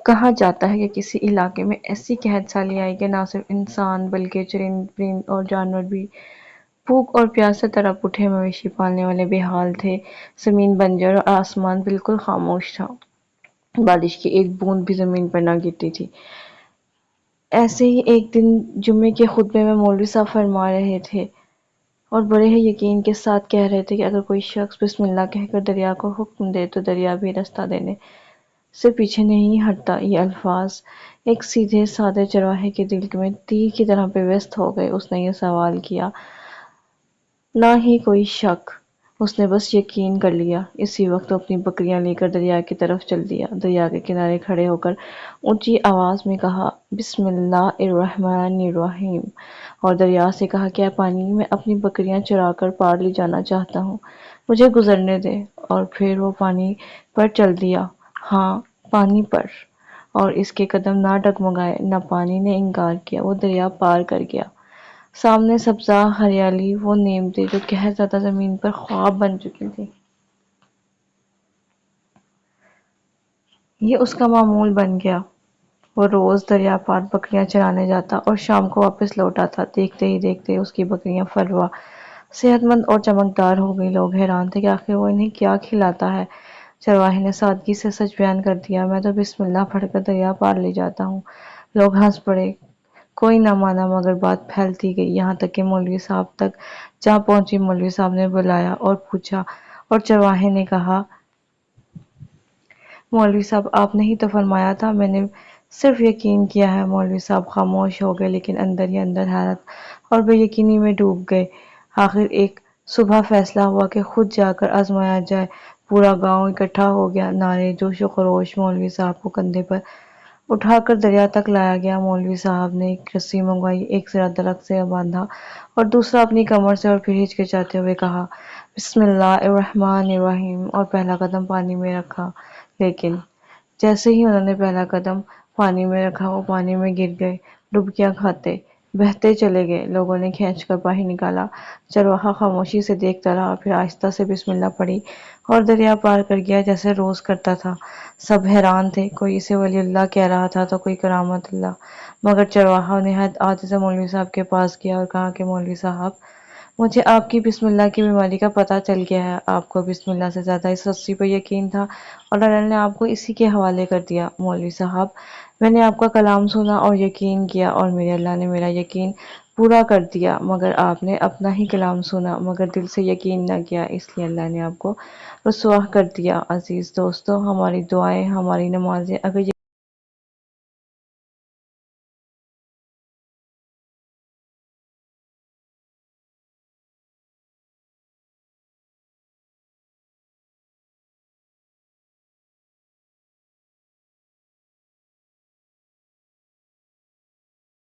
کہا جاتا ہے کہ کسی علاقے میں ایسی قحط سالی آئی کہ نہ صرف انسان بلکہ چرند پرند اور جانور بھی بھوک اور پیاس سے تڑپ اٹھے۔ مویشی پالنے والے بے حال تھے، زمین بنجر اور آسمان بالکل خاموش تھا، بارش کی ایک بوند بھی زمین پر نہ گرتی تھی۔ ایسے ہی ایک دن جمعے کے خطبے میں مولوی صاحب فرما رہے تھے اور بڑے ہی یقین کے ساتھ کہہ رہے تھے کہ اگر کوئی شخص بسم اللہ کہہ کر دریا کو حکم دے تو دریا بھی رستہ دینے سے پیچھے نہیں ہٹتا۔ یہ الفاظ ایک سیدھے سادے چرواہے کے دل میں تیر کی طرح پیوست ہو گئے۔ اس نے یہ سوال کیا، نہ ہی کوئی شک، اس نے بس یقین کر لیا۔ اسی وقت وہ اپنی بکریاں لے کر دریا کی طرف چل دیا۔ دریا کے کنارے کھڑے ہو کر اونچی آواز میں کہا، بسم اللہ الرحمن الرحیم، اور دریا سے کہا کہ اے پانی، میں اپنی بکریاں چرا کر پار لے جانا چاہتا ہوں، مجھے گزرنے دے۔ اور پھر وہ پانی پر چل دیا، ہاں پانی پر، اور اس کے قدم نہ ڈگمگائے، نہ پانی نے انکار کیا، وہ دریا پار کر گیا۔ سامنے سبزہ ہریالی، وہ نعمتیں جو قہر زدہ زمین پر خواب بن چکی تھی، یہ اس کا معمول بن گیا۔ وہ روز دریا پار بکریاں چرانے جاتا اور شام کو واپس لوٹ آتا۔ دیکھتے ہی دیکھتے اس کی بکریاں فروہ، صحت مند اور چمکدار ہو گئی۔ لوگ حیران تھے کہ آخر وہ انہیں کیا کھلاتا ہے۔ چرواہے نے سادگی سے سچ بیان کر دیا، میں تو بسم اللہ پڑھ کر دریا پار لے جاتا ہوں۔ لوگ ہنس پڑے، کوئی نہ مانا، مگر بات پھیلتی گئی، یہاں تک کہ مولوی صاحب تک جا پہنچی۔ مولوی صاحب نے بلایا اور پوچھا، اور چرواہے نے کہا، مولوی صاحب آپ نے ہی تو فرمایا تھا، میں نے صرف یقین کیا ہے۔ مولوی صاحب خاموش ہو گئے، لیکن اندر ہی اندر حیرت اور بے یقینی میں ڈوب گئے۔ آخر ایک صبح فیصلہ ہوا کہ خود جا کر آزمایا جائے۔ پورا گاؤں اکٹھا ہو گیا، نعرے، جوش و خروش۔ مولوی صاحب کو کندھے پر اٹھا کر دریا تک لایا گیا۔ مولوی صاحب نے ایک رسی منگوائی، ایک سرا درخت سے باندھا اور دوسرا اپنی کمر سے، اور پھر ہچکچاتے ہوئے کہا، بسم اللہ الرحمن الرحیم، اور پہلا قدم پانی میں رکھا۔ لیکن جیسے ہی انہوں نے پہلا قدم پانی میں رکھا، وہ پانی میں گر گئے، ڈبکیاں کھاتے بہتے چلے گئے۔ لوگوں نے کھینچ کر باہر نکالا۔ چرواہا خاموشی سے دیکھتا رہا، پھر آہستہ سے بسم اللہ پڑھی اور دریا پار کر گیا، جیسے روز کرتا تھا۔ سب حیران تھے، کوئی اسے ولی اللہ کہہ رہا تھا تو کوئی کرامت اللہ۔ مگر چرواہا نہایت عادت سے مولوی صاحب کے پاس گیا اور کہا کہ مولوی صاحب، مجھے آپ کی بسم اللہ کی بیماری کا پتہ چل گیا ہے۔ آپ کو بسم اللہ سے زیادہ اس رسی پر یقین تھا اور اللہ نے آپ کو اسی کے حوالے کر دیا۔ مولوی صاحب، میں نے آپ کا کلام سنا اور یقین کیا، اور میرے اللہ نے میرا یقین پورا کر دیا۔ مگر آپ نے اپنا ہی کلام سنا مگر دل سے یقین نہ کیا، اس لیے اللہ نے آپ کو رسوا کر دیا۔ عزیز دوستو، ہماری دعائیں، ہماری نمازیں اگر